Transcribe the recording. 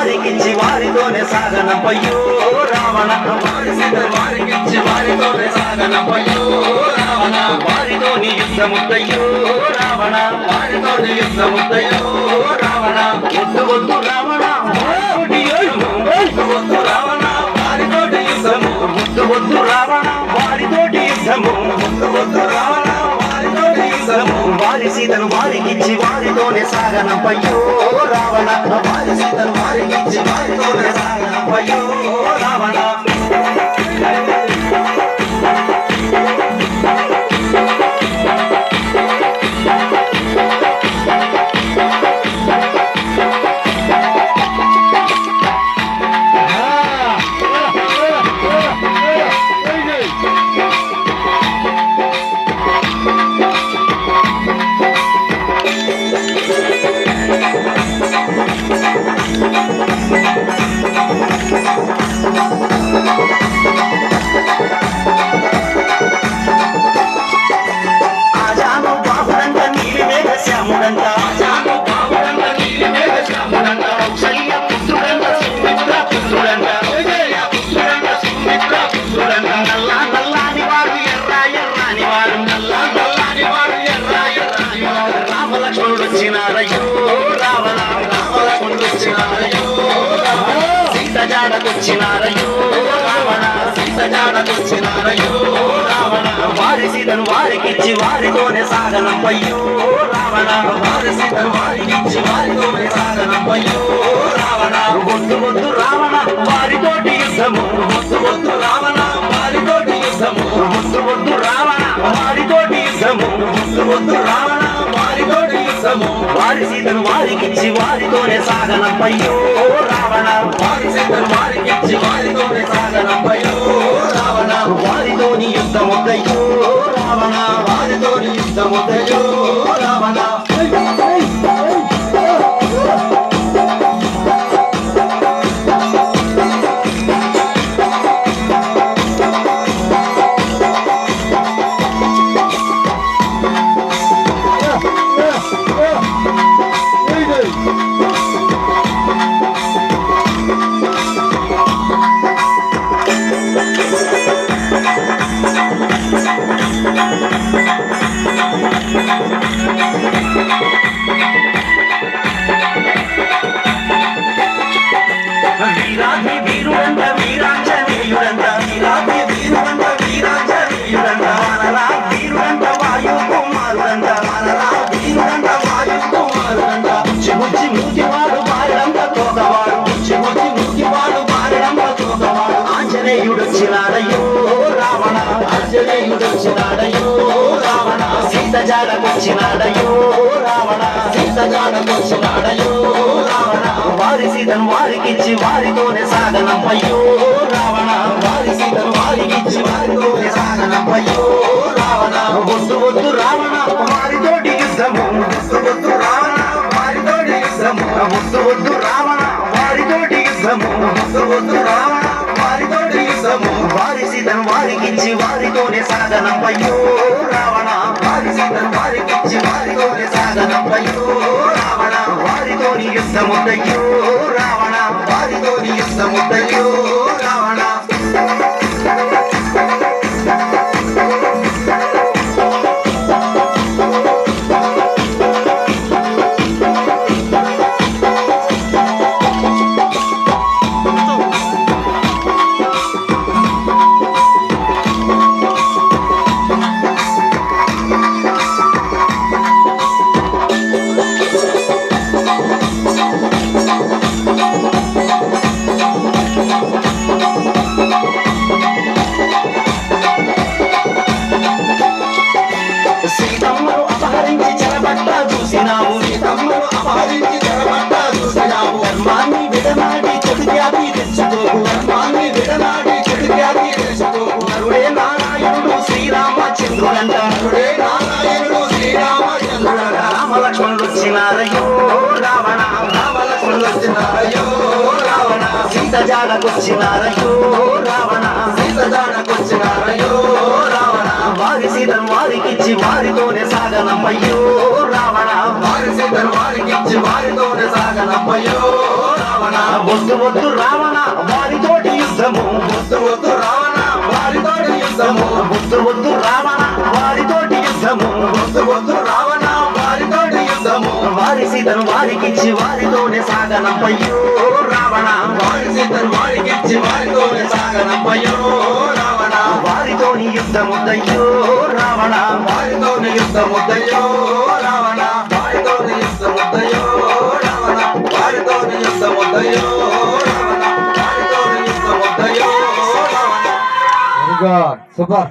వారికిచ్చి వారితోనే సాగనంపయ్యో రావణ వారి సీతను వారికిచ్చి వారితోనే సాగనంపయ్యో రావణ వారితోని యుద్ధముద్దయ్యో రావణ వారితోని యుద్ధముద్దయ్యో రావణ వద్దు వద్దు రావణ వద్దు రావణ వారితోటి యుద్ధము వద్దు వద్దు రావణ వారితోటి యుద్ధము వద్దు వద్దు రావణ వారితోటి యుద్ధము వారి సీతను వారికిచ్చి వారితోనే సాగనంపయ్యో రావణ వారి సీతను వారికిచ్చి వారితోనే సాగనంపయ్యో రావణ వారి సీతను వారికిచ్చి వారితోనే సాగనంపయ్యో రావణ వారి సీతను వారికిచ్చి వారితోనే సాగనంపయ్యో రావణ వద్దు వద్దు రావణ వారితోటి యుద్ధము వద్దు వద్దు రావణ వారితోటి యుద్ధము వద్దు వద్దు రావణ వారితోటి యుద్ధము వద్దు వద్దు రావణ వారితోటి యుద్ధము వారి సీతను వారికిచ్చి వారితోనే సాగనంపయ్యో రావణ వారి సీతను వారికిచ్చి వారితోనే సాగనంపయ్యో రావణ వారితోని యుద్ధముద్దయ్యో రావణ వారితోని యుద్ధముద్దయ్యో రావణ వీరాధి వీరుడంట వీరాంజనేయుడంట వీరాధి వీరుడంట వీరాంజనేయుడంట మనరా వీరుడంట వాయు కుమారుడంట మనరా వీరుడంట వాయు కుమారుడంట చిముచి మూతివాడు బారడంత తోకవాడు చిముచి మూతివాడు బారడంత తోకవాడు ఆంజనేయుడొచ్చినాడయ్యో రావణ ఆంజనేయుడొచ్చినాడయ్యో రావణ సీత జాడకొచ్చినాడయ్యో రావణ సీత జాడకొచ్చినాడయ్యో రావణ వారి సీతను వారికిచ్చి వారితోనే సాగనంపయ్యో రావణ వారి సీతను వారికిచ్చి వారితోనే సాగనంపయ్యో రావణ వద్దు వద్దు రావణ వారితోటి యుద్ధము వద్దు వద్దు రావణ వారితోటి యుద్ధము వద్దు వద్దు రావణ వారితోటి యుద్ధము వద్దు వద్దు రావణ వారితోటి యుద్ధము వారి సీతను వారికిచ్చి వారితోనే సాగనంపయ్యో రావణ వారి సీతను వారికిచ్చి వారితోనే సాగనంపయ్యో రావణ వారితోని యుద్ధముద్దయ్యో రావణ వారితోని యుద్ధముద్దయ్యో రావణ వచ్చినారయ్యో రావణ రామలక్ష్మణులు వచ్చినారయ్యో రావణ సీత జాడకొచ్చినారయ్యో రావణ సీత జాడకొచ్చినారయ్యో రావణ వారి సీతను వారికిచ్చి వారితోనే సాగనమ్మయ్యో రావణ వారి సీతను వారికిచ్చి వారితోనే సాగనమ్మయ్యో రావణ వద్దు వద్దు రావణ వారితోటి యుద్ధము వద్దు వద్దు రావణ వారితోటి యుద్ధము వద్దు వద్దు రావణ వారితోటి యుద్ధము వద్దు వద్దు రావణ వారితోటి యుద్ధము వారి సీతను వారికిచ్చి వారితోనే సాగనంపయ్యో రావణ వారి సీతను వారికిచ్చి వారితోనే సాగనంపయ్యో రావణ వారితోని యుద్ధముద్దయ్యో రావణ వారితోని యుద్ధముద్దయ్యో రావణ వారితోని యుద్ధముద్దయ్యో రావణ వారితోని యుద్ధముద్దయ్యో రావణ వారితోని యుద్ధముద్దయ్యో రావణ వెరీ గుడ్ సూపర్